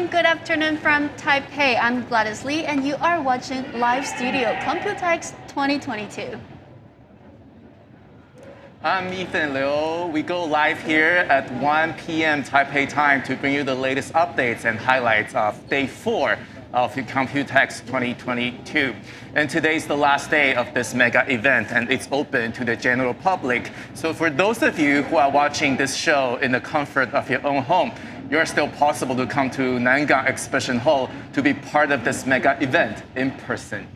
and good afternoon from Taipei. I'm Gladys Lee, and you are watching Live Studio COMPUTEX 2022. I'm Ethan Liu. We go live here at 1 p.m. Taipei time to bring you the latest updates and highlights of day 4 of the COMPUTEX 2022. And today's the last day of this mega event, and it's open to the general public. So for those of you who are watching this show in the comfort of your own home, you're still possible to come to Nangang Exhibition Hall to be part of this mega event in person.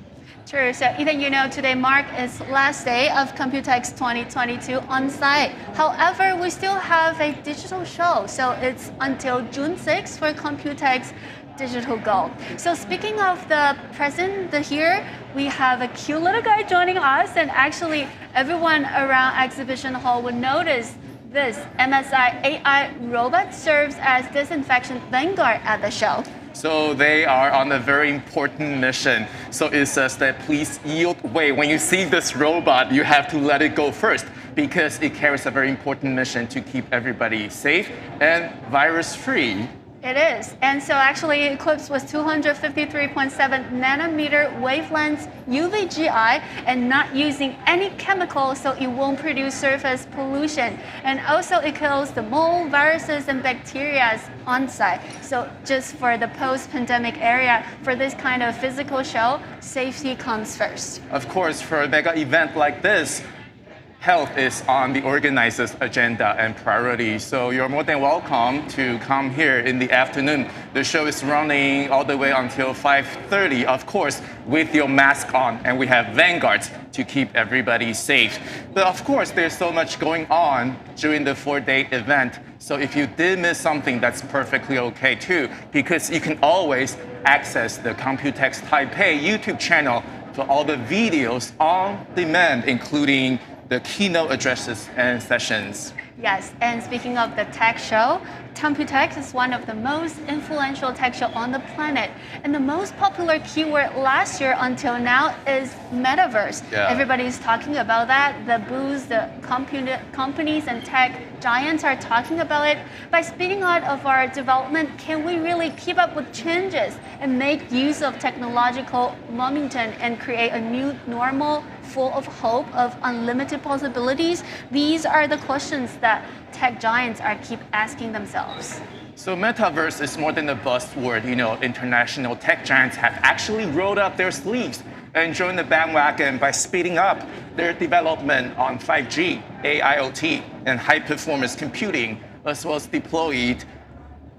True. So Ethan, you know today is last day of COMPUTEX 2022 on site. However, we still have a digital show. So it's until June 6th for COMPUTEX Digital Go. So speaking of the present, here, we have a cute little guy joining us, and actually everyone around Exhibition Hall would notice this MSI AI robot serves as disinfection vanguard at the show. So they are on a very important mission. So it says that please yield way. When you see this robot, you have to let it go first because it carries a very important mission to keep everybody safe and virus-free. It is. And so actually equipped with 253.7 nanometer wavelengths UV-GI and not using any chemicals, so it won't produce surface pollution. And also it kills the mold, viruses, and bacteria on site. So just for the post-pandemic area, for this kind of physical show, safety comes first. Of course, for a mega event like this, health is on the organizers' agenda and priority. So you're more than welcome to come here in the afternoon. The show is running all the way until 5:30, of course, with your mask on. And we have vanguards to keep everybody safe. But of course, there's so much going on during the 4-day event. So if you did miss something, that's perfectly okay too, because you can always access the COMPUTEX Taipei YouTube channel for all the videos on demand, including the keynote addresses and sessions. Yes, and speaking of the tech show, COMPUTEX is one of the most influential tech show on the planet. And the most popular keyword last year until now is Metaverse. Yeah. Everybody's talking about that. The booths, the companies and tech giants are talking about it. By speeding out of our development, can we really keep up with changes and make use of technological momentum and create a new normal full of hope of unlimited possibilities? These are the questions that tech giants are keep asking themselves. So Metaverse is more than a buzzword. You know, international tech giants have actually rolled up their sleeves and joined the bandwagon by speeding up their development on 5G, AIoT, and high-performance computing, as well as deployed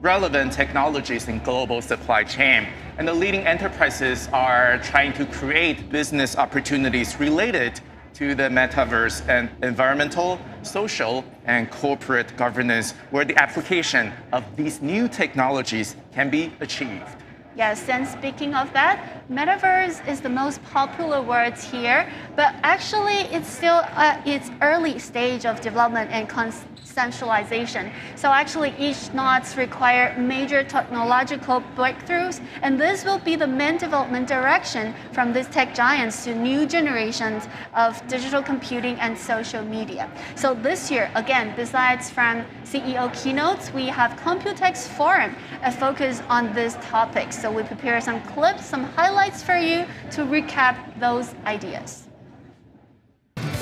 relevant technologies in global supply chain. And the leading enterprises are trying to create business opportunities related to the metaverse and environmental, social, and corporate governance, where the application of these new technologies can be achieved. Yes, and speaking of that, Metaverse is the most popular word here, but actually it's still at its early stage of development and conceptualization. So actually each nodes require major technological breakthroughs, and this will be the main development direction from these tech giants to new generations of digital computing and social media. So this year, again, besides from CEO Keynotes, we have COMPUTEX Forum, a focus on these topics. So we prepare some clips, some highlights for you to recap those ideas.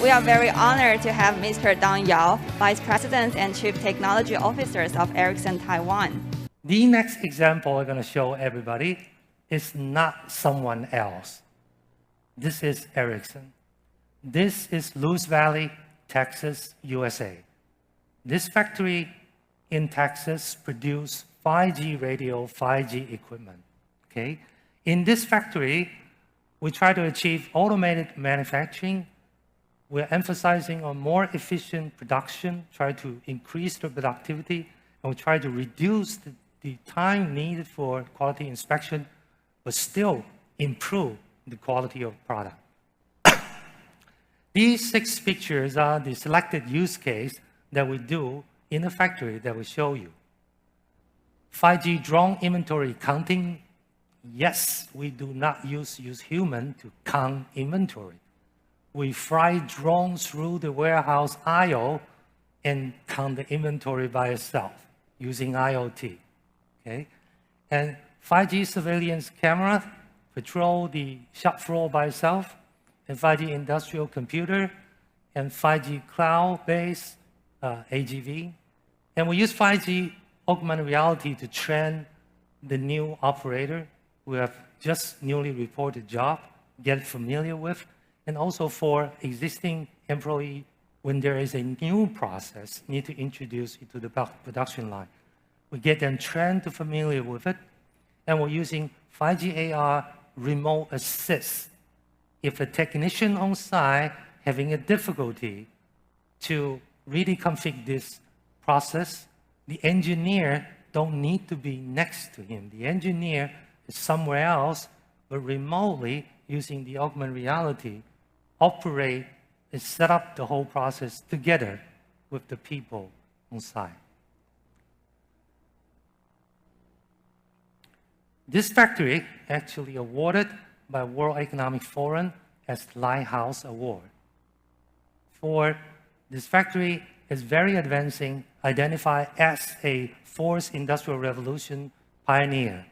We are very honored to have Mr. Dong Yao, Vice President and Chief Technology Officers of AmCham Taiwan. The next example I'm going to show everybody is not someone else. This is Ericsson. This is Lewis Valley, Texas, USA. This factory in Texas produces 5G radio, 5G equipment. Okay? In this factory, we try to achieve automated manufacturing. We're emphasizing on more efficient production, try to increase the productivity, and we try to reduce the time needed for quality inspection, but still improve the quality of product. These 6 pictures are the selected use case that we do in the factory that we show you. 5G drone inventory counting. Yes, we do not use human to count inventory. We fly drones through the warehouse aisle and count the inventory by itself using IoT. Okay? And 5G surveillance camera patrol the shop floor by itself, and 5G industrial computer, and 5G cloud-based AGV. And we use 5G augmented reality to train the new operator who have just newly reported job, get familiar with, and also for existing employee, when there is a new process need to introduce it to the production line. We get them trained to familiar with it, and we're using 5G AR remote assist. If a technician on site having a difficulty to really configure this process, the engineer don't need to be next to him. The engineer is somewhere else, but remotely using the augmented reality, operate and set up the whole process together with the people on site. This factory actually awarded by World Economic Forum as Lighthouse Award. For this factory is very advancing, identified as a fourth industrial revolution pioneer.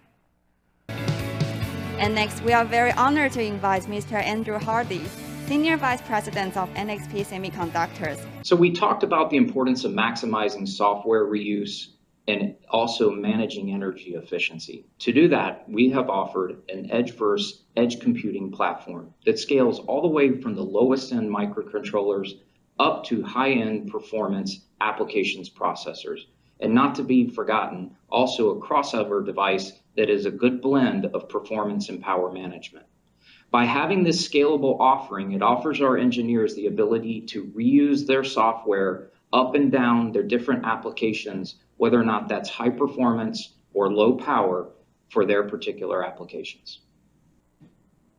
And next, we are very honored to invite Mr. Andrew Hardy, Senior Vice President of NXP Semiconductors. So we talked about the importance of maximizing software reuse and also managing energy efficiency. To do that, we have offered an Edgeverse edge computing platform that scales all the way from the lowest end microcontrollers up to high-end performance applications processors. And not to be forgotten, also a crossover device that is a good blend of performance and power management. By having this scalable offering, it offers our engineers the ability to reuse their software up and down their different applications, whether or not that's high performance or low power for their particular applications.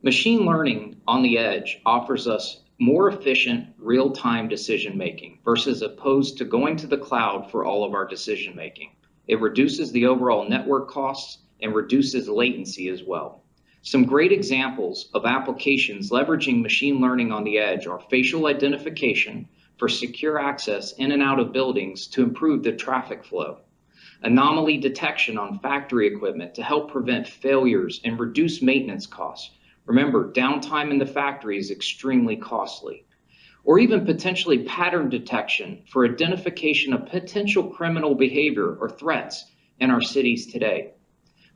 Machine learning on the edge offers us more efficient real-time decision-making versus opposed to going to the cloud for all of our decision-making. It reduces the overall network costs and reduces latency as well. Some great examples of applications leveraging machine learning on the edge are facial identification for secure access in and out of buildings to improve the traffic flow, anomaly detection on factory equipment to help prevent failures and reduce maintenance costs. Remember, downtime in the factory is extremely costly. Or even potentially pattern detection for identification of potential criminal behavior or threats in our cities today.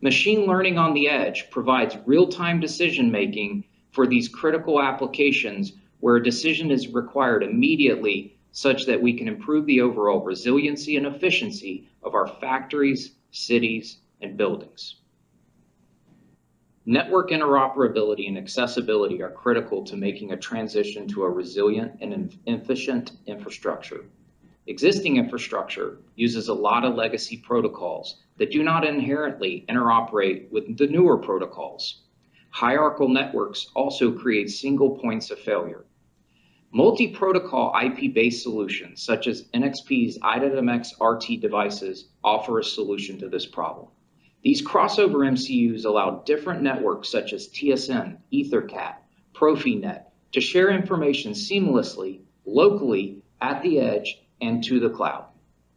Machine learning on the edge provides real-time decision-making for these critical applications where a decision is required immediately such that we can improve the overall resiliency and efficiency of our factories, cities, and buildings. Network interoperability and accessibility are critical to making a transition to a resilient and efficient infrastructure. Existing infrastructure uses a lot of legacy protocols that do not inherently interoperate with the newer protocols. Hierarchical networks also create single points of failure. Multi-protocol IP-based solutions such as NXP's i.MX RT devices offer a solution to this problem. These crossover MCUs allow different networks such as TSN, EtherCAT, Profinet to share information seamlessly, locally, at the edge, and to the cloud.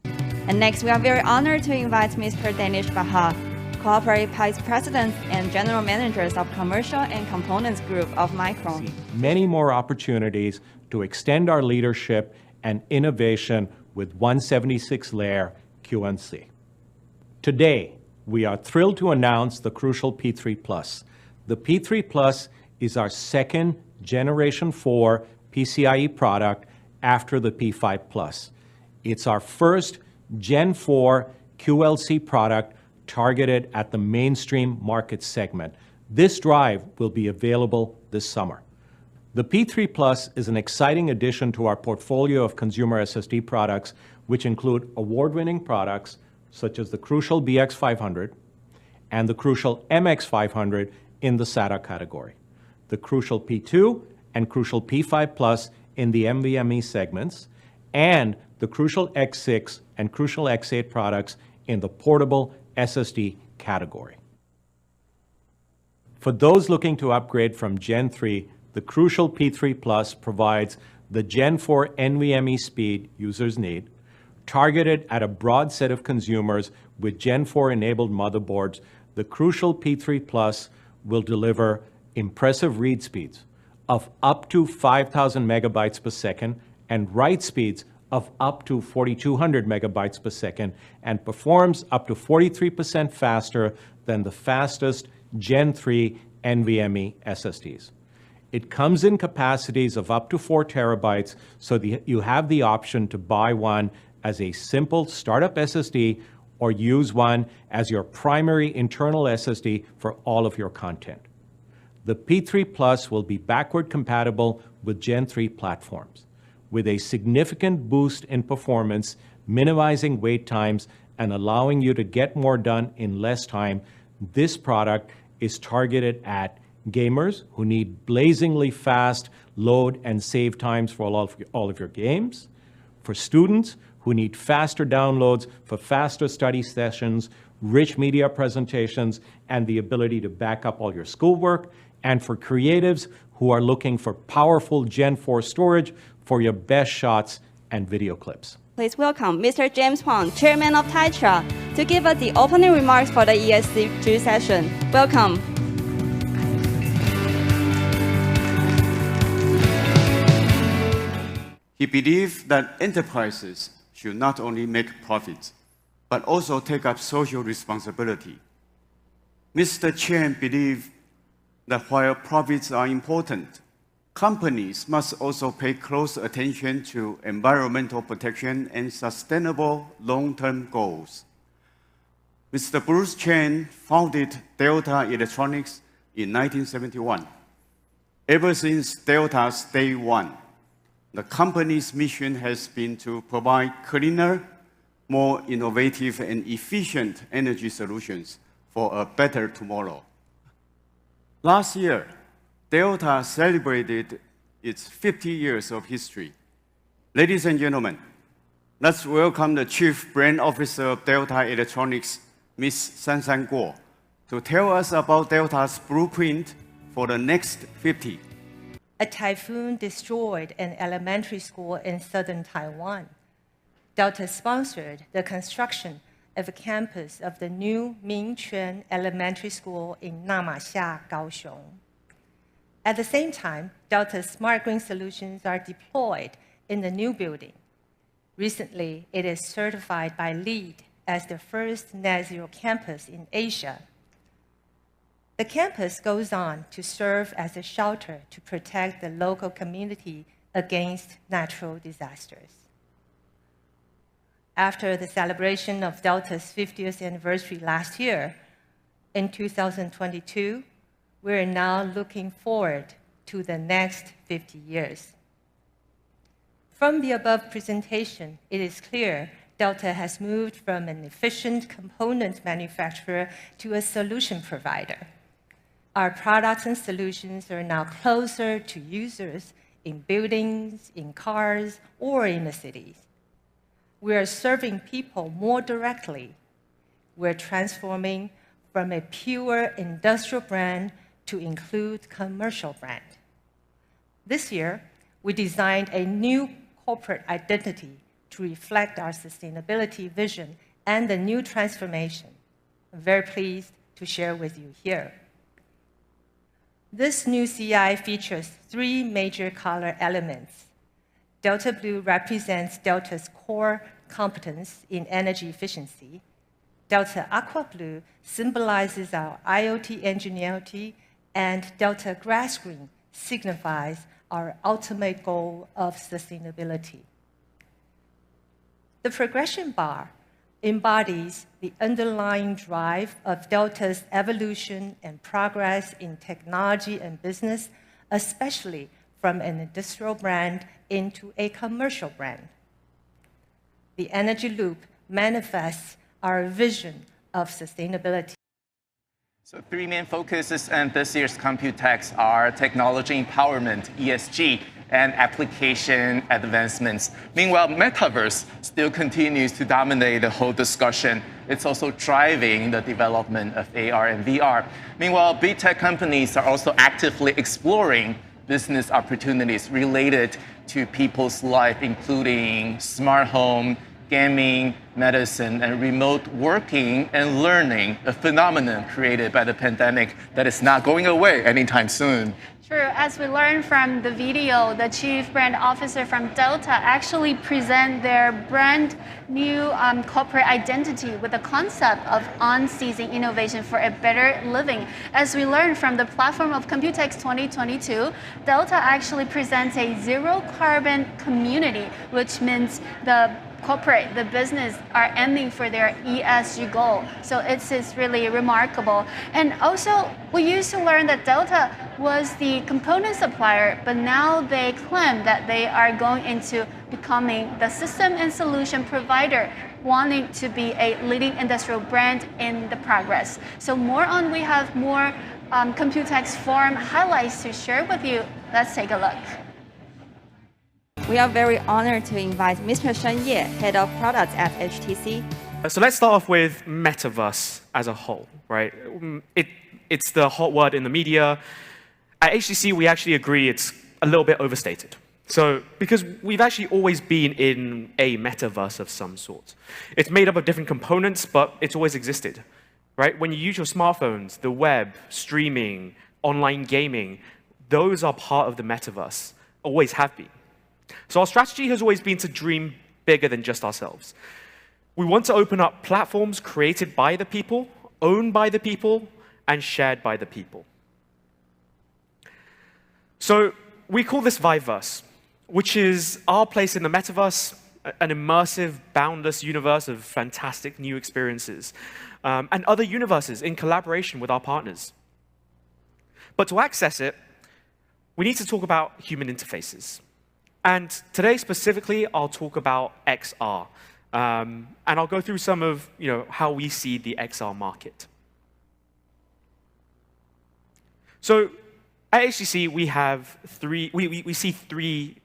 And next, we are very honored to invite Mr. Danish Bahar, Corporate Vice President and General Managers of Commercial and Components Group of Micron. Many more opportunities to extend our leadership and innovation with 176-layer QNC. Today, we are thrilled to announce the crucial P3 Plus. The P3 Plus is our second Generation 4 PCIe product after the P5 Plus. It's our first Gen 4 QLC product targeted at the mainstream market segment. This drive will be available this summer. The P3 Plus is an exciting addition to our portfolio of consumer SSD products, which include award-winning products such as the Crucial BX500 and the Crucial MX500 in the SATA category, the Crucial P2 and Crucial P5 Plus in the NVMe segments, and the Crucial X6 and Crucial X8 products in the portable SSD category. For those looking to upgrade from Gen 3, the Crucial P3 Plus provides the Gen 4 NVMe speed users need, targeted at a broad set of consumers with Gen 4 enabled motherboards. the crucial P3 Plus will deliver impressive read speeds of up to 5,000 megabytes per second and write speeds of up to 4,200 megabytes per second and performs up to 43% faster than the fastest Gen 3 NVMe SSDs. It comes in capacities of up to 4 terabytes, so you have the option to buy one as a simple startup SSD or use one as your primary internal SSD for all of your content. The P3 Plus will be backward compatible with Gen 3 platforms, with a significant boost in performance, minimizing wait times, and allowing you to get more done in less time. This product is targeted at gamers who need blazingly fast load and save times for all of your games, for students who need faster downloads for faster study sessions, rich media presentations, and the ability to back up all your schoolwork, and for creatives who are looking for powerful Gen 4 storage for your best shots and video clips. Please welcome Mr. James Huang, Chairman of Tetra, to give us the opening remarks for the ESG session. Welcome. He believed that enterprises should not only make profits, but also take up social responsibility. Mr. Chen believed that while profits are important, companies must also pay close attention to environmental protection and sustainable long-term goals. Mr. Bruce Chen founded Delta Electronics in 1971. Ever since Delta's day one, the company's mission has been to provide cleaner, more innovative, and efficient energy solutions for a better tomorrow. Last year, Delta celebrated its 50 years of history. Ladies and gentlemen, let's welcome the Chief Brand Officer of Delta Electronics, Ms. Sansan Guo, to tell us about Delta's blueprint for the next 50. A typhoon destroyed an elementary school in southern Taiwan. Delta sponsored the construction of a campus of the new Mingquan Elementary School in Namaxia, Kaohsiung. At the same time, Delta's smart green solutions are deployed in the new building. Recently, it is certified by LEED as the first net zero campus in Asia. The campus goes on to serve as a shelter to protect the local community against natural disasters. After the celebration of Delta's 50th anniversary last year, in 2022, we're now looking forward to the next 50 years. From the above presentation, it is clear Delta has moved from an efficient component manufacturer to a solution provider. Our products and solutions are now closer to users in buildings, in cars, or in the cities. We are serving people more directly. We're transforming from a pure industrial brand to include commercial brand. This year, we designed a new corporate identity to reflect our sustainability vision and the new transformation. I'm very pleased to share with you here. This new CI features 3 major color elements. Delta Blue represents Delta's core competence in energy efficiency. Delta Aqua Blue symbolizes our IoT ingenuity, and Delta Grass Green signifies our ultimate goal of sustainability. The progression bar embodies the underlying drive of Delta's evolution and progress in technology and business, especially from an industrial brand into a commercial brand. The energy loop manifests our vision of sustainability. So 3 main focuses in this year's COMPUTEX are technology empowerment, ESG, and application advancements. Meanwhile, Metaverse still continues to dominate the whole discussion. It's also driving the development of AR and VR. Meanwhile, big tech companies are also actively exploring business opportunities related to people's life, including smart home, gaming, medicine, and remote working and learning, a phenomenon created by the pandemic that is not going away anytime soon. True. As we learned from the video, the chief brand officer from Delta actually present their brand new corporate identity with the concept of unceasing innovation for a better living. As we learned from the platform of COMPUTEX 2022, Delta actually presents a zero carbon community, which means the corporate, the business are aiming for their ESG goal. So it's really remarkable. And also, we used to learn that Delta was the component supplier, but now they claim that they are going into becoming the system and solution provider, wanting to be a leading industrial brand in the progress. So we have more COMPUTEX forum highlights to share with you. Let's take a look. We are very honored to invite Mr. Shen Ye, Head of Products at HTC. So let's start off with Metaverse as a whole, right? It's the hot word in the media. At HTC, we actually agree it's a little bit overstated. So, because we've actually always been in a metaverse of some sort. It's made up of different components, but it's always existed, right? When you use your smartphones, the web, streaming, online gaming, those are part of the metaverse, always have been. So our strategy has always been to dream bigger than just ourselves. We want to open up platforms created by the people, owned by the people, and shared by the people. So we call this Viveverse, which is our place in the metaverse, an immersive, boundless universe of fantastic new experiences, and other universes in collaboration with our partners. But to access it, we need to talk about human interfaces. And today, specifically, I'll talk about XR. And I'll go through some of how we see the XR market. So at HTC, we see three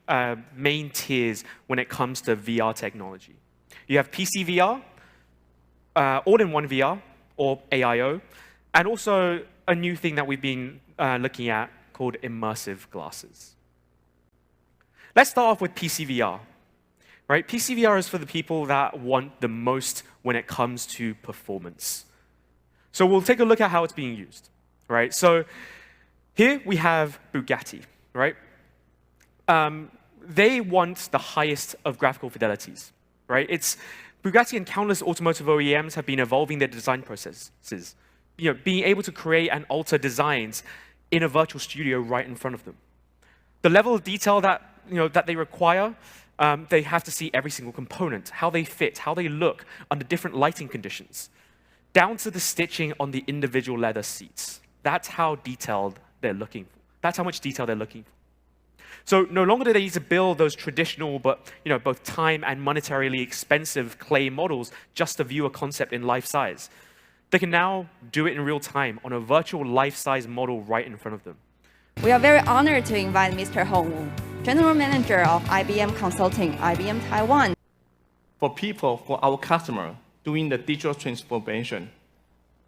main tiers when it comes to VR technology. You have PC VR, all-in-one VR, or AIO, and also a new thing that we've been looking at called immersive glasses. Let's start off with PC VR. Right? PC VR is for the people that want the most when it comes to performance. So we'll take a look at how it's being used. Right? So here we have Bugatti. Right? They want the highest of graphical fidelities. Right? Bugatti and countless automotive OEMs have been evolving their design processes. Being able to create and alter designs in a virtual studio right in front of them. The level of detail that they require, they have to see every single component, how they fit, how they look under different lighting conditions, down to the stitching on the individual leather seats. That's how detailed they're looking for. That's how much detail they're looking for. So no longer do they need to build those traditional, but both time and monetarily expensive clay models just to view a concept in life size. They can now do it in real time on a virtual life-size model right in front of them. We are very honored to invite Mr. Hong Wu, General Manager of IBM Consulting, IBM Taiwan. For our customer doing the digital transformation,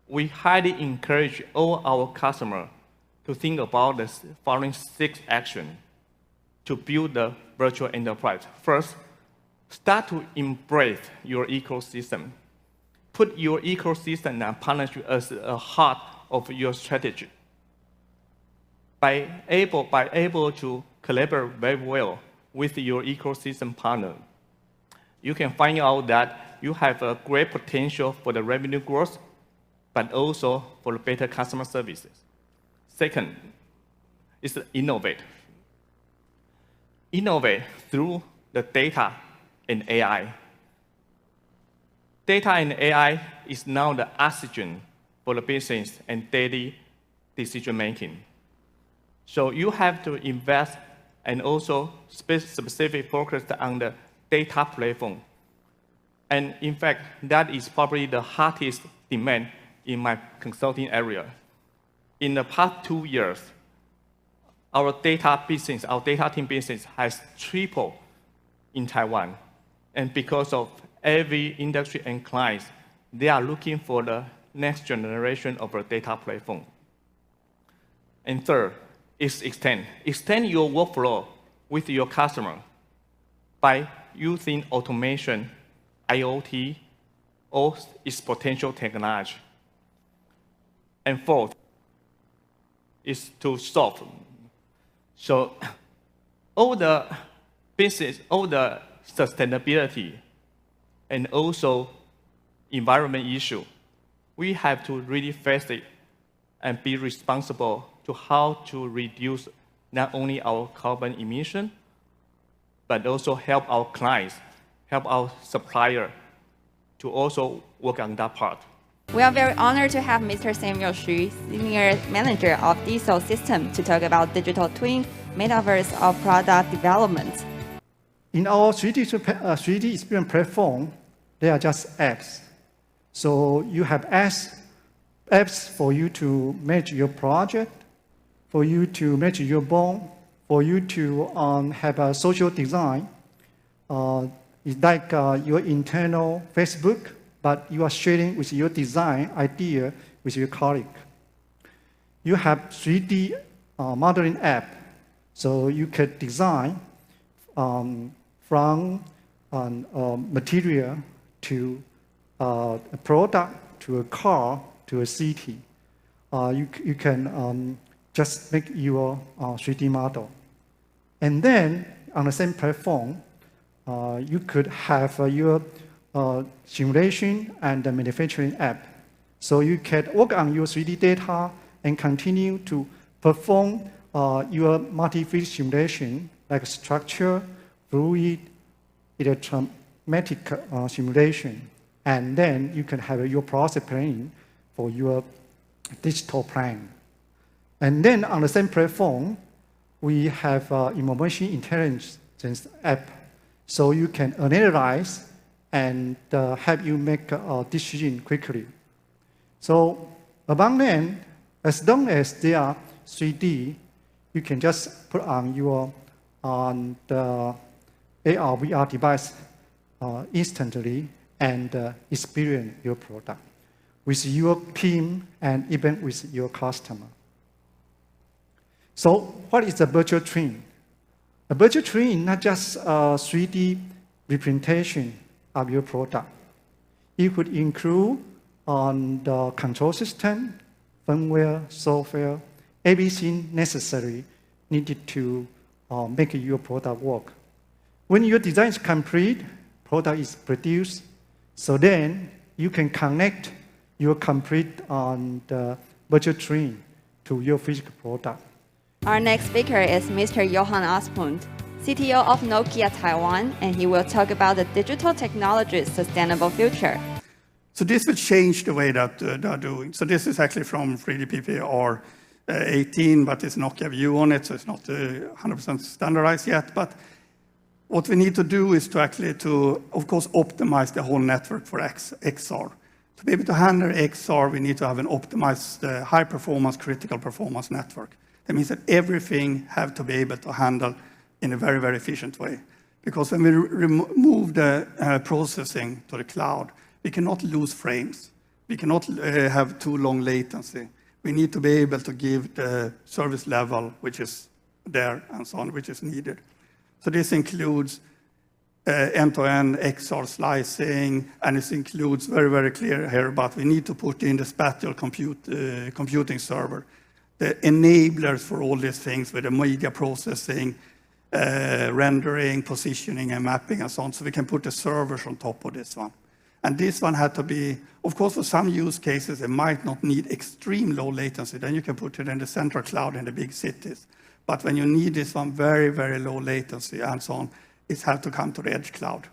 we highly encourage all our customers to think about the following 6 actions to build the virtual enterprise. First, start to embrace your ecosystem. Put your ecosystem and partnership as the heart of your strategy. By able to collaborate very well with your ecosystem partner, you can find out that you have a great potential for the revenue growth, but also for better customer services. Second is innovate. Innovate through the data and AI. Data and AI is now the oxygen for the business and daily decision making. So you have to invest and also specific focus on the data platform. And in fact, that is probably the hottest demand in my consulting area. In the past 2 years, our data team business has tripled in Taiwan. And because of every industry and clients, they are looking for the next generation of a data platform. And third is extend. Extend your workflow with your customer by using automation IoT, or its potential technology. And fourth is to solve. So all the business, all the sustainability, and also environment issue, we have to really face it and be responsible to how to reduce not only our carbon emission, but also help our clients, help our supplier to also work on that part. We are very honored to have Mr. Samuel Xu, Senior Manager of Diesel System, to talk about digital twin, metaverse, or product development. In our 3D experience platform, they are just apps. So you have apps for you to manage your project, for you to manage your bond, for you to have a social design. It's like your internal Facebook, but you are sharing with your design idea with your colleague. You have 3D modeling app, so you can design from material to a product, to a car, to a city. You can just make your 3D model. And then on the same platform, you could have your simulation and the manufacturing app. So you can work on your 3D data and continue to perform your multi-field simulation, like structure, fluid, electromagnetic simulation. And then you can have your process planning for your digital plan. And then on the same platform, we have information intelligence app. So you can analyze and help you make a decision quickly. So among them, as long as they are 3D, you can just put on your the AR, VR device instantly and experience your product with your team and even with your customer. So what is a virtual twin? A virtual twin is not just a 3D representation of your product. It could include the control system, firmware, software, everything necessary needed to make your product work. When your design is complete, product is produced, so then you can connect your complete the virtual twin to your physical product. Our next speaker is Mr. Johan Aspund, CTO of Nokia Taiwan, and he will talk about the digital technology's sustainable future. So this will change the way that they're doing. So this is actually from 3D PPR18, but it's Nokia view on it, so it's not 100% standardized yet. But what we need to do is to actually, of course, optimize the whole network for XR. To be able to handle XR, we need to have an optimized high-performance, critical performance network. That means that everything have to be able to handle in a very, very efficient way. Because when we remove the processing to the cloud, we cannot lose frames. We cannot have too long latency. We need to be able to give the service level which is there and so on, which is needed. So this includes end-to-end XR slicing, and it includes very, very clear here, but we need to put in the spatial computing server, the enablers for all these things with the media processing, rendering, positioning, and mapping, and so on, so we can put the servers on top of this one. And this one had to be, of course, for some use cases, it might not need extreme low latency. Then you can put it in the central cloud in the big cities. But when you need this one very, very low latency and so on, it has to come to the edge cloud.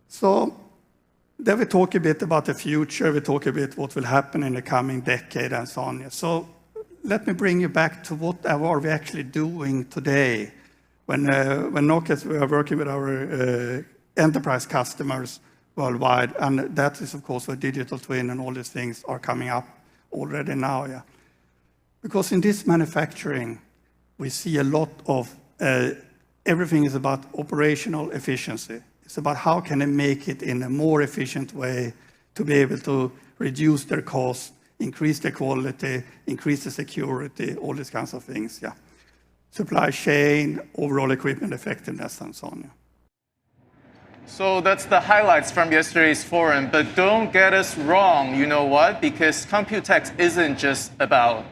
So then we talk a bit about the future. We talk a bit what will happen in the coming decade and so on. So let me bring you back to what are we actually doing today. When Nokia, we are working with our enterprise customers worldwide, and that is, of course, where digital twin and all these things are coming up already now. Yeah. Because in this manufacturing, we see a lot of, everything is about operational efficiency. It's about how can they make it in a more efficient way to be able to reduce their costs, increase the quality, increase the security, all these kinds of things. Yeah. Supply chain, overall equipment effectiveness, and so on. Yeah. So that's the highlights from yesterday's forum, but don't get us wrong, you know what? Because COMPUTEX isn't just about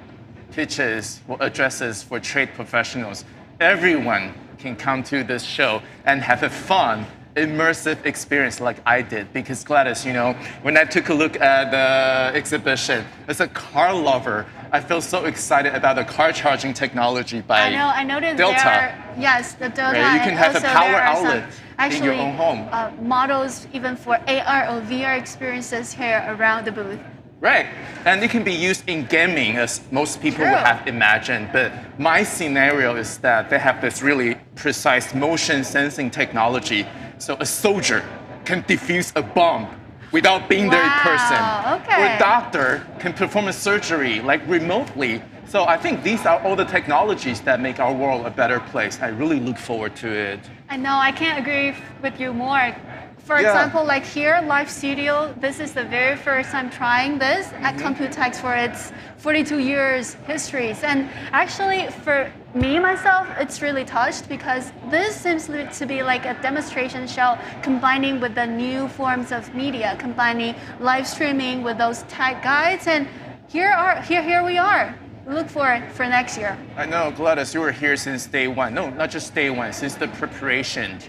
pitches or addresses for trade professionals. Everyone can come to this show and have a fun, immersive experience like I did. Because Gladys, you know, when I took a look at the exhibition, as a car lover, I feel so excited about the car charging technology by I noticed Delta. Yes, the Delta. Right? You can have a power outlet in your Actually, own home. models even for AR or VR experiences here around the booth. Right, and it can be used in gaming as most people True. would have imagined, but my scenario is that they have this really precise motion sensing technology, so a soldier can defuse a bomb without being there in person. Okay. Or a doctor can perform a surgery like remotely. So I think these are all the technologies that make our world a better place. I really look forward to it. I know, I can't agree with you more. For example, like here, Live Studio, this is the very first time trying this at COMPUTEX for its 42 years histories. And actually, for me, myself, it's really touched because this seems to be like a demonstration show combining with the new forms of media, combining live streaming with those tech guides. And here we are. Look for it for next year. I know, Gladys, you were here since day one. No, not just day one, since the preparation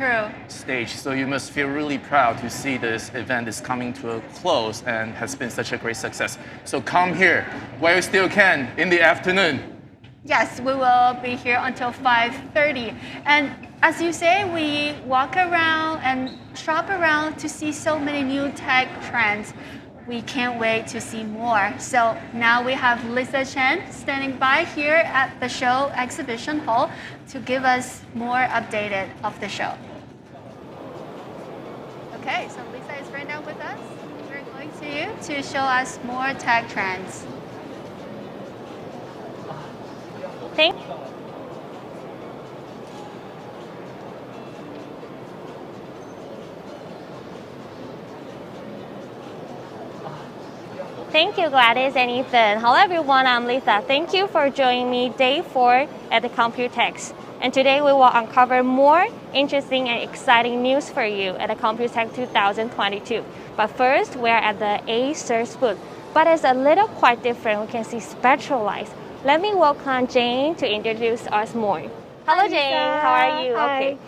stage. So you must feel really proud to see this event is coming to a close and has been such a great success. So come here while you still can in the afternoon. Yes, we will be here until 5:30. And as you say, we walk around and shop around to see so many new tech trends. We can't wait to see more. So now we have Lisa Chen standing by here at the show exhibition hall to give us more updated of the show. Okay, so Lisa is right now with us. We're going to you to show us more tech trends. Thank you. Thank you, Gladys and Ethan. Hello, everyone. I'm Lisa. Thank you for joining me day 4 at the COMPUTEX. And today we will uncover more interesting and exciting news for you at the COMPUTEX 2022. But first, we're at the Acer's booth. But it's a little quite different. We can see Spectralize. Let me welcome Jane to introduce us more. Hello, Jane. How are you? Hi. Okay.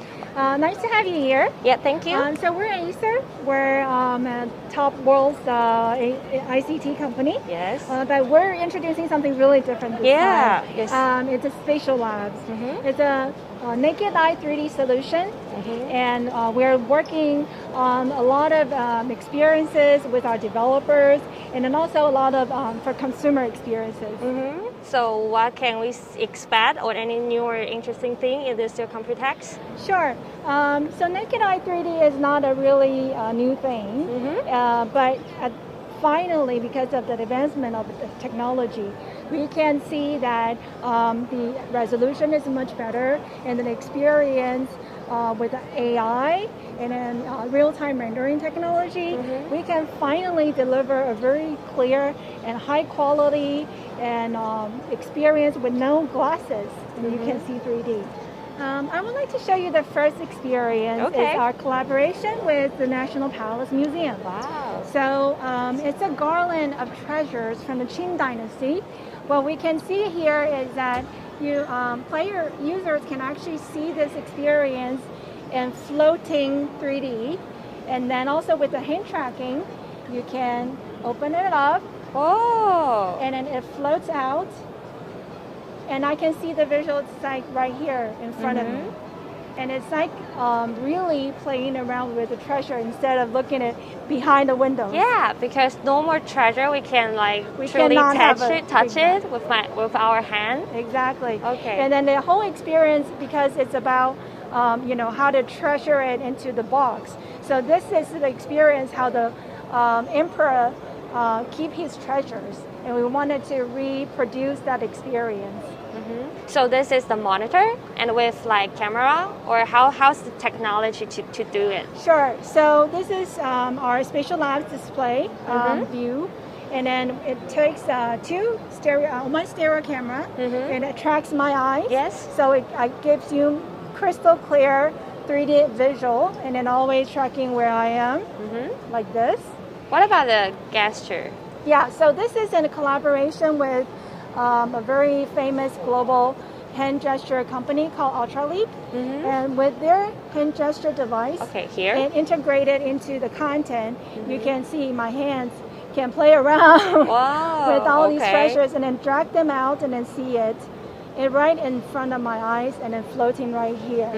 Nice to have you here. Yeah, thank you. So we're Acer. We're a top world's ICT company. Yes. But we're introducing something really different this time. Yes. It's a spatial labs. It's a naked eye 3D solution. And we're working on a lot of experiences with our developers, and then also a lot of for consumer experiences. So what can we expect, or any new or interesting thing in this year COMPUTEX? Sure. So naked eye 3D is not a really new thing, but finally, because of the advancement of the technology, we can see that the resolution is much better, and the experience with AI and then real-time rendering technology, we can finally deliver a very clear and high quality and experience with no glasses, and you can see 3D. I would like to show you the first experience. It's our collaboration with the National Palace Museum. Wow. So it's a garland of treasures from the Qing Dynasty. What we can see here is that users can actually see this experience in floating 3D. And then also with the hand tracking, you can open it up. Oh. And then it floats out. And I can see the visual, it's like right here in front of me. And it's like really playing around with the treasure instead of looking at behind the windows. Yeah, because no more treasure, we can truly touch it with our hand. Exactly. Okay. And then the whole experience, because it's about how to treasure it into the box. So this is the experience how the emperor keep his treasures, and we wanted to reproduce that experience. So this is the monitor, and with camera, or how's the technology to do it? Sure. So this is our spatial labs display view, and then it takes one stereo camera, and it tracks my eyes. Yes. So it gives you crystal clear 3D visual, and then always tracking where I am, like this. What about the gesture? Yeah, so this is in a collaboration with a very famous global hand gesture company called Ultraleap. And with their hand gesture device, here, and integrated into the content, you can see my hands can play around with all these treasures and then drag them out and then see it right in front of my eyes and then floating right here.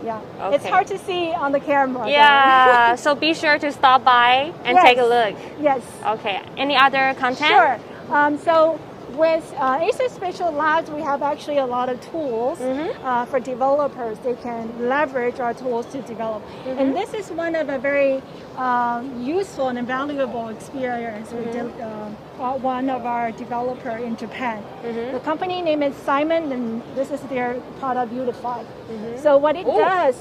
Yeah, it's hard to see on the camera. Yeah, so be sure to stop by and take a look. Yes. Okay, any other content? Sure. So with Acer Spatial Labs, we have actually a lot of tools for developers. They can leverage our tools to develop. And this is one of a very useful and valuable experience. We did one of our developer in Japan. The company name is Simon, and this is their product Beautify. So what it does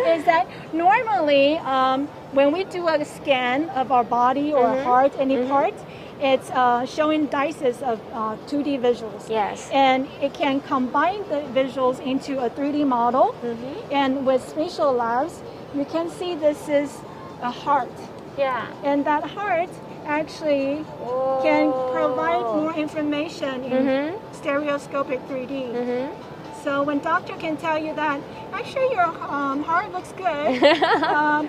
is that normally when we do a scan of our body or heart, any part, it's showing dices of 2D visuals. Yes. And it can combine the visuals into a 3D model. And with Spatial Labs, you can see this is a heart. Yeah. And that heart actually can provide more information in stereoscopic 3D. So when doctor can tell you that, actually your heart looks good,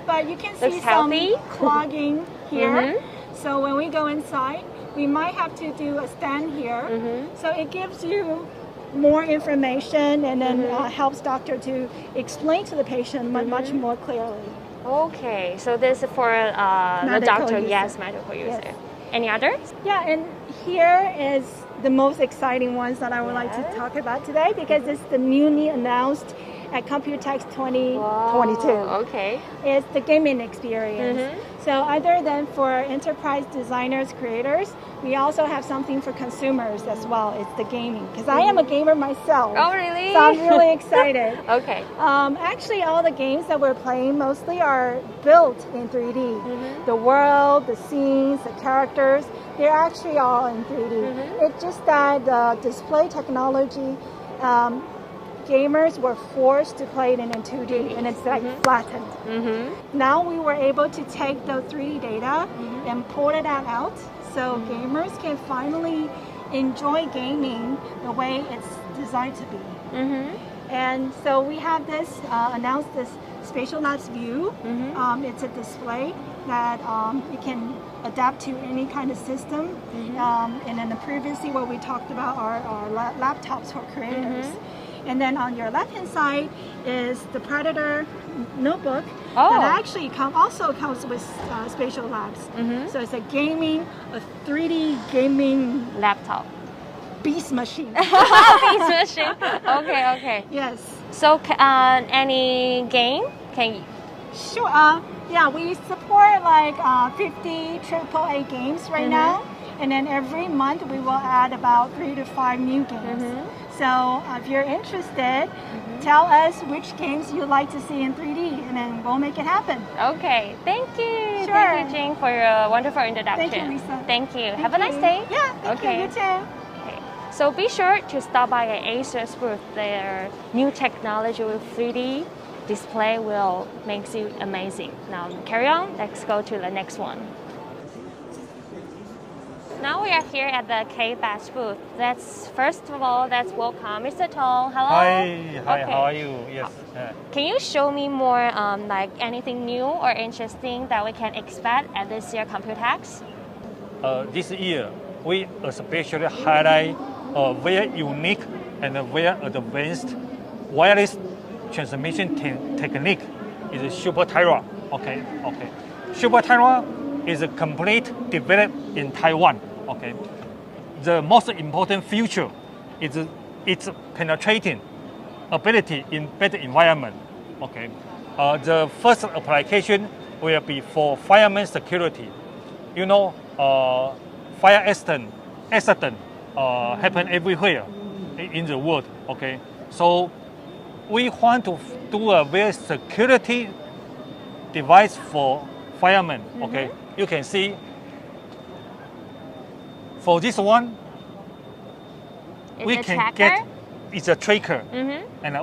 but you can see some clogging here. So when we go inside, we might have to do a scan here. So it gives you more information and then helps doctor to explain to the patient much more clearly. Okay, so this is for the doctor, medical user. Yes. Any others? Yeah, and here is the most exciting ones that I would like to talk about today because it's the newly announced at COMPUTEX 2022. Okay. It's the gaming experience. So other than for enterprise designers, creators, we also have something for consumers as well. It's the gaming, because I am a gamer myself. Oh, really? So I'm really excited. Okay. Actually, all the games that we're playing mostly are built in 3D. The world, the scenes, the characters, they're actually all in 3D. It's just that the display technology, gamers were forced to play it in 2D, and it's like flattened. Now we were able to take the 3D data and port it out, so gamers can finally enjoy gaming the way it's designed to be. And so we have this announced this Spatial Labs View. It's a display that it can adapt to any kind of system. And then previously what we talked about are laptops for creators. And then on your left-hand side is the Predator notebook that actually also comes with Spatial Labs. So it's a 3D gaming laptop. Beast machine. Beast machine. Okay. Yes. So any game can you? Sure. Yeah, we support like 50 AAA games right now. And then every month we will add about 3 to 5 new games. So if you're interested, tell us which games you'd like to see in 3D, and then we'll make it happen. Okay, thank you. Sure. Thank you, Jing, for your wonderful introduction. Thank you, Lisa. Thank you. Have a nice day. Yeah, thank you. You too. Okay. So be sure to stop by at Acer's booth. Their new technology with 3D display will make you amazing. Now carry on. Let's go to the next one. Now we are here at the K-Batch booth. First of all, let's welcome Mr. Tong. Hello. Hi, how are you? Yes. Can you show me more like anything new or interesting that we can expect at this year COMPUTEX? This year, we especially highlight a very unique and a very advanced wireless transmission technique. Is Super Taiwan. Okay. Super Taiwan is a complete developed in Taiwan. Okay. The most important feature is its penetrating ability in better environment. Okay. The first application will be for fireman security. You know, fire accident happen everywhere in the world. Okay. So we want to do a very security device for firemen. Okay. You can see. For this one, we can get it's a tracker, and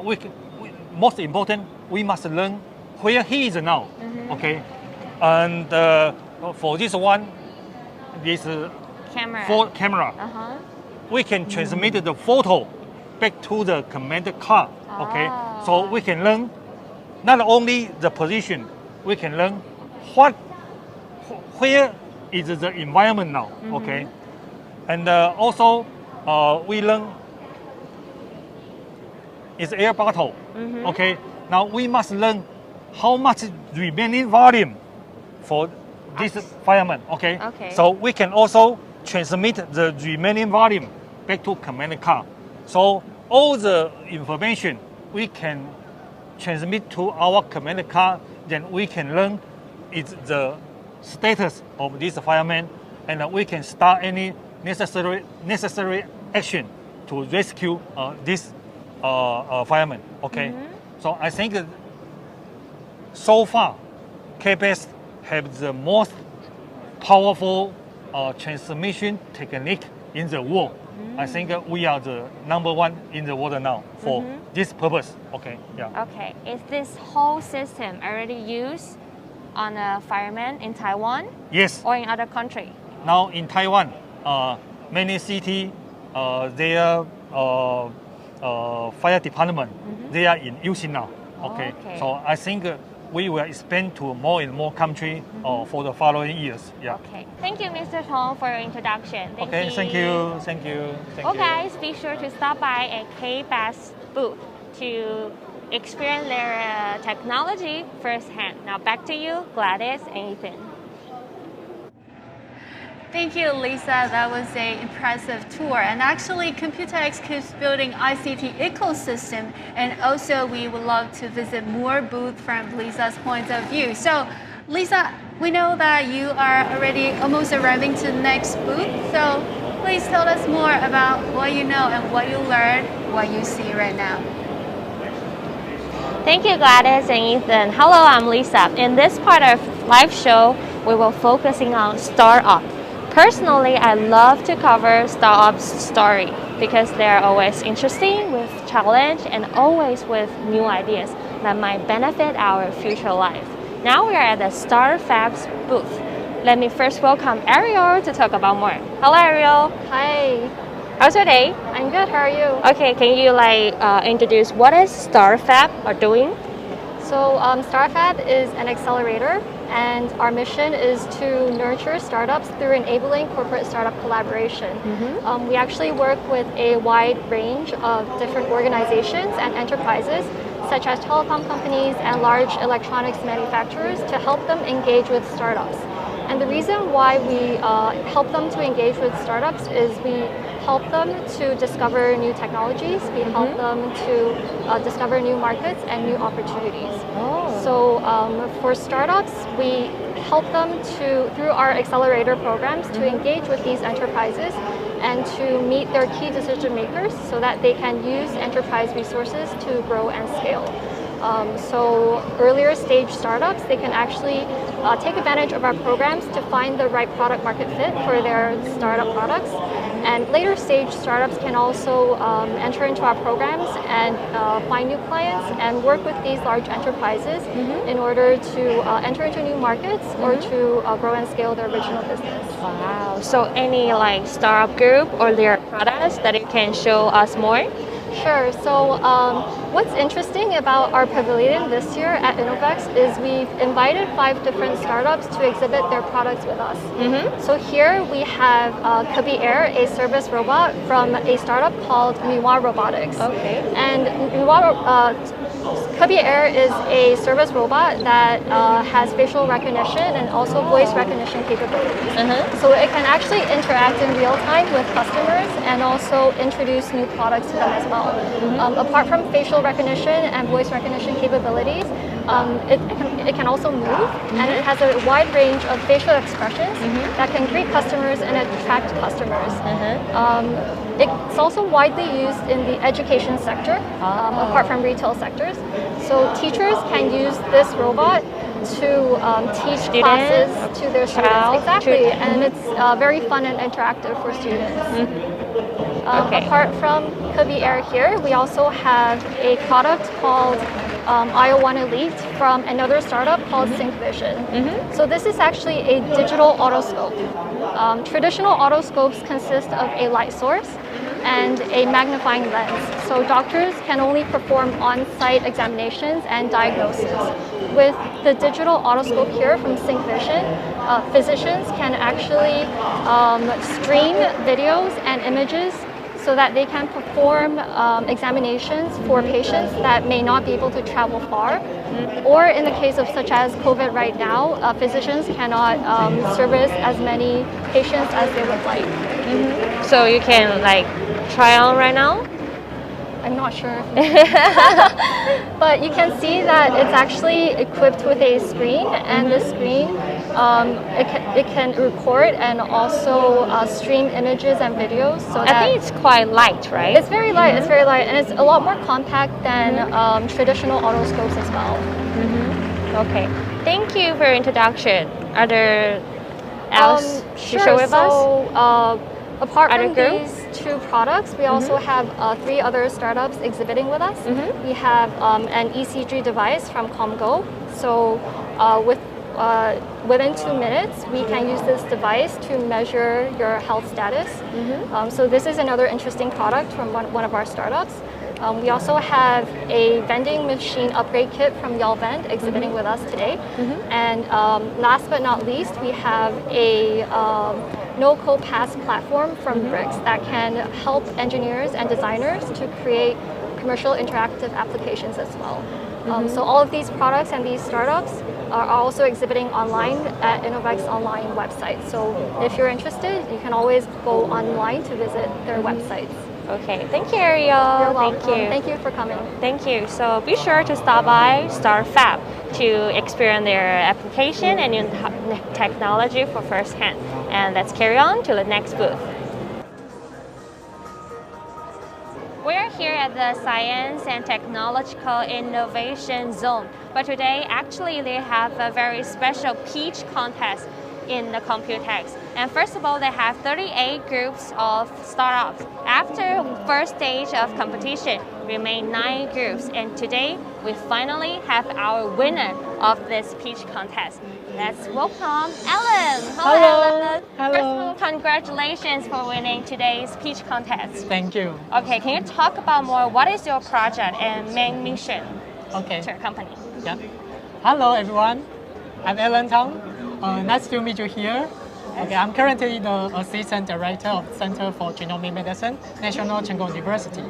most important, we must learn where he is now. Okay, and for this one, this camera, we can transmit the photo back to the command car. Okay, so we can learn not only the position, we can learn where is the environment now. Okay, and also we learn is air bottle. Okay, now we must learn how much remaining volume for this fireman. Okay, so we can also transmit the remaining volume back to command car. So all the information we can transmit to our command car, then we can learn is the status of this fireman, and we can start any necessary action to rescue this fireman. Okay, so I think that so far, KBS have the most powerful transmission technique in the world. I think we are the #1 in the world now for this purpose. Okay, yeah. Okay, is this whole system already used on a fireman in Taiwan? Yes. Or in other country? Now in Taiwan, many cities, their fire department, they are in using now. Okay, so I think we will expand to more and more countries for the following years. Yeah. Okay. Thank you, Mr. Tong, for your introduction. Thank you. Guys, be sure to stop by at KBS booth to experience their technology firsthand. Now back to you, Gladys and Ethan. Thank you, Lisa. That was an impressive tour. And actually, COMPUTEX keeps building ICT ecosystem. And also, we would love to visit more booths from Lisa's point of view. So, Lisa, we know that you are already almost arriving to the next booth. So, please tell us more about what you know and what you learned, what you see right now. Thank you, Gladys and Ethan. Hello, I'm Lisa. In this part of live show, we will focusing on startup. Personally, I love to cover startups' story because they're always interesting, with challenge, and always with new ideas that might benefit our future life. Now we are at the StarFab's booth. Let me first welcome Ariel to talk about more. Hello, Ariel. Hi. How's your day? I'm good. How are you? Okay, can you introduce what is StarFab are doing? So StarFab is an accelerator, and our mission is to nurture startups through enabling corporate startup collaboration. We actually work with a wide range of different organizations and enterprises, such as telecom companies and large electronics manufacturers, to help them engage with startups. And the reason why we help them to engage with startups is we help them to discover new technologies, we help them to discover new markets and new opportunities. So for startups, we help them to, through our accelerator programs, to engage with these enterprises and to meet their key decision makers so that they can use enterprise resources to grow and scale. So earlier stage startups, they can actually take advantage of our programs to find the right product market fit for their startup products. And later stage startups can also enter into our programs and find new clients and work with these large enterprises in order to enter into new markets or to grow and scale their original business. Wow. So any startup group or their products that you can show us more? Sure. So what's interesting about our pavilion this year at Innovex is we've invited 5 different startups to exhibit their products with us. So here we have Kubi Air, a service robot from a startup called Miwa Robotics. And Kubi Air is a service robot that has facial recognition and also voice recognition capabilities. So it can actually interact in real time with customers and also introduce new products to them as well. Apart from facial recognition and voice recognition capabilities, it can also move, and it has a wide range of facial expressions that can greet customers and attract customers. It's also widely used in the education sector, apart from retail sectors. So teachers can use this robot to teach classes to their students. Exactly, and it's very fun and interactive for students. Apart from Kubi Air here, we also have a product called IO1 Elite from another startup called SyncVision. So this is actually a digital otoscope. Traditional otoscopes consist of a light source and a magnifying lens. So doctors can only perform on-site examinations and diagnosis. With the digital otoscope here from SyncVision, physicians can actually stream videos and images so that they can perform examinations for patients that may not be able to travel far. Or in the case of such as COVID right now, physicians cannot service as many patients as they would like. So you can like try on right now? I'm not sure. But you can see that it's actually equipped with a screen, and the screen, it can record and also stream images and videos. So I think it's quite light, right? It's very light, it's very light, and it's a lot more compact than traditional otoscopes as well. Okay, thank you for your introduction. Are there else to share with us? Apart from these two products, we also have 3 other startups exhibiting with us. We have an ECG device from ComGo. So within 2 minutes, we can use this device to measure your health status. So this is another interesting product from one of our startups. We also have a vending machine upgrade kit from Yalvend exhibiting with us today. And last but not least, we have a no-code pass platform from Bricks that can help engineers and designers to create commercial interactive applications as well. So all of these products and these startups are also exhibiting online at Innovex's online website. So if you're interested, you can always go online to visit their websites. Okay, thank you, Ariel. You're welcome. Thank you. Thank you for coming. Thank you. So be sure to stop by Star Fab to experience their application and new technology for firsthand. And let's carry on to the next booth. We're here at the Science and Technological Innovation Zone, but today actually they have a very special pitch contest in the COMPUTEX. And first of all, they have 38 groups of startups. After first stage of competition, remain 9 groups. And today, we finally have our winner of this pitch contest. Let's welcome Ellen. Hello, Ellen. Hello. First of all, congratulations for winning today's pitch contest. Thank you. Okay, can you talk about more? What is your project and main mission to your company? Yeah. Hello, everyone. I'm Ellen Tang. Nice to meet you here. Okay, I'm currently the Assistant Director of Center for Genomic Medicine, National Cheng Kung University.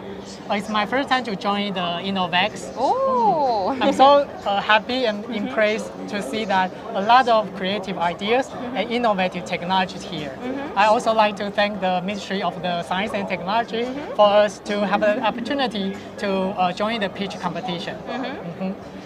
It's my first time to join the Innovex. Oh! I'm so happy and impressed to see that a lot of creative ideas and innovative technologies here. I also like to thank the Ministry of the Science and Technology for us to have the opportunity to join the pitch competition.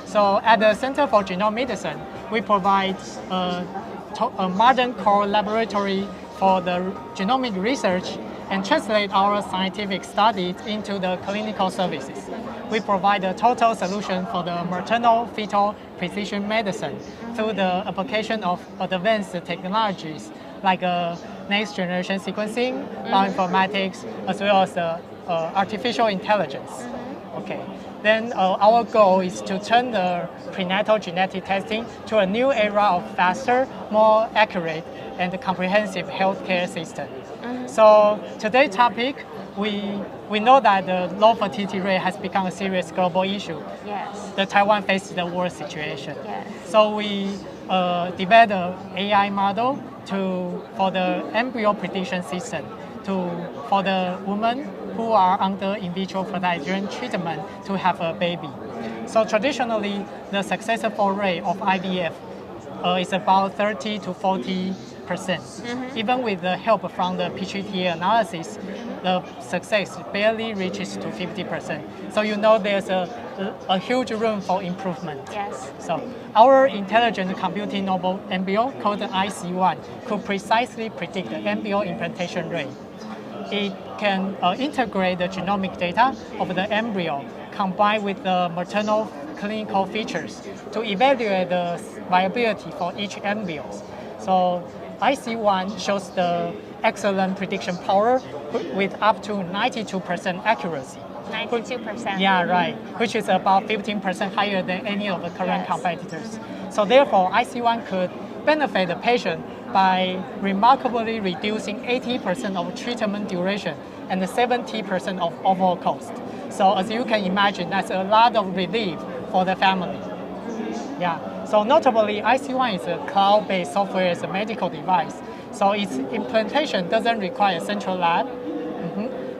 So at the Center for Genomic Medicine, we provide a modern core laboratory for the genomic research and translate our scientific studies into the clinical services. We provide a total solution for the maternal fetal precision medicine through the application of advanced technologies like next generation sequencing, bioinformatics, as well as artificial intelligence. Okay. Then our goal is to turn the prenatal genetic testing to a new era of faster, more accurate, and comprehensive healthcare system. So today's topic, we know that the low fertility rate has become a serious global issue. Yes. The Taiwan faces the worst situation. Yes. So we developed an AI model for the embryo prediction system for the woman who are under in vitro fertilization treatment to have a baby. So traditionally, the successful rate of IVF is about 30 to 40%. Even with the help from the PGT analysis, the success barely reaches to 50%. So you know there's a huge room for improvement. Yes. So our intelligent computing novel embryo called IC1 could precisely predict the embryo implantation rate. It can integrate the genomic data of the embryo combined with the maternal clinical features to evaluate the viability for each embryo. So IC1 shows the excellent prediction power with up to 92% accuracy. 92%. Yeah, right. Which is about 15% higher than any of the current competitors. So therefore, IC1 could benefit the patient by remarkably reducing 80% of treatment duration and 70% of overall cost. So as you can imagine, that's a lot of relief for the family. Yeah. So notably, IC1 is a cloud-based software as a medical device. So its implementation doesn't require a central lab.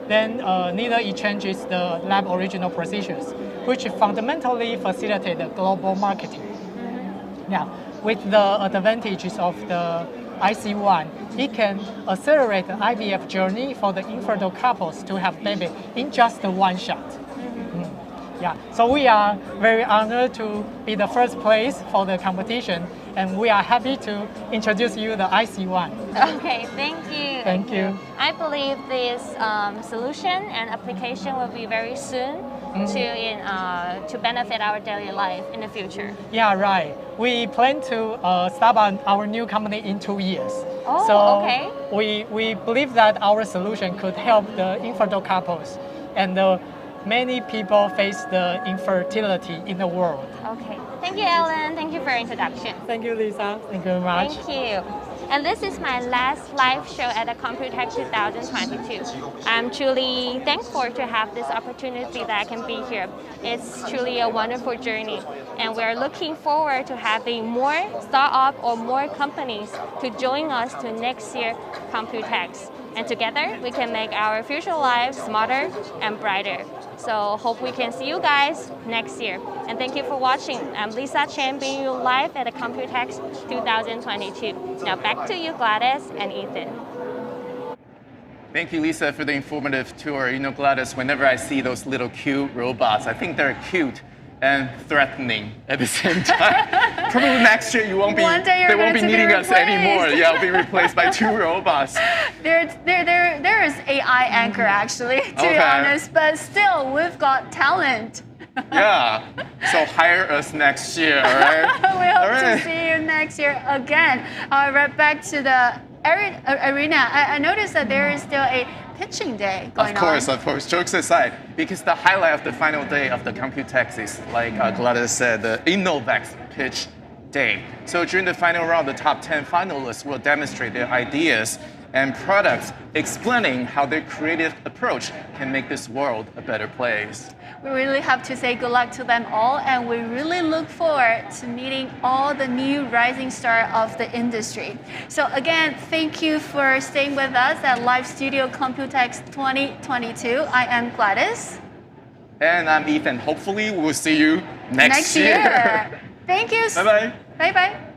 Then neither it changes the lab original procedures, which fundamentally facilitate the global marketing. Yeah. With the advantages of the IC1, it can accelerate the IVF journey for the infertile couples to have baby in just one shot. Yeah, so we are very honored to be the first place for the competition, and we are happy to introduce you the IC1. Okay, thank you. Thank you. I believe this solution and application will be very soon to benefit our daily life in the future. Yeah, right. We plan to start on our new company in 2 years. Oh, so okay. We believe that our solution could help the infertile couples and many people face the infertility in the world. Okay. Thank you, Alan. Thank you for your introduction. Thank you, Lisa. Thank you very much. Thank you. And this is my last live show at the COMPUTEX 2022. I'm truly thankful to have this opportunity that I can be here. It's truly a wonderful journey. And we're looking forward to having more startup or more companies to join us to next year COMPUTEX. And together, we can make our future lives smarter and brighter. So hope we can see you guys next year. And thank you for watching. I'm Lisa Chen, bringing you live at the COMPUTEX 2022. Now back to you, Gladys and Ethan. Thank you, Lisa, for the informative tour. You know, Gladys, whenever I see those little cute robots, I think they're cute and threatening at the same time. Probably next year they won't be needing us anymore. Yeah, we'll be replaced by 2 robots. There is AI anchor actually, to be honest, but still we've got talent. Yeah, so hire us next year, all right? We hope to see you next year again. Right back to the arena. I noticed that there is still a pitching day going on. Of course. Jokes aside, because the highlight of the final day of the COMPUTEX is, like Gladys said, the Innovex pitch day. So during the final round, the top 10 finalists will demonstrate their ideas and products, explaining how their creative approach can make this world a better place. We really have to say good luck to them all, and we really look forward to meeting all the new rising stars of the industry. So again, thank you for staying with us at Live Studio COMPUTEX 2022. I am Gladys. And I'm Ethan. Hopefully we'll see you next year. Thank you. Bye-bye. Bye-bye.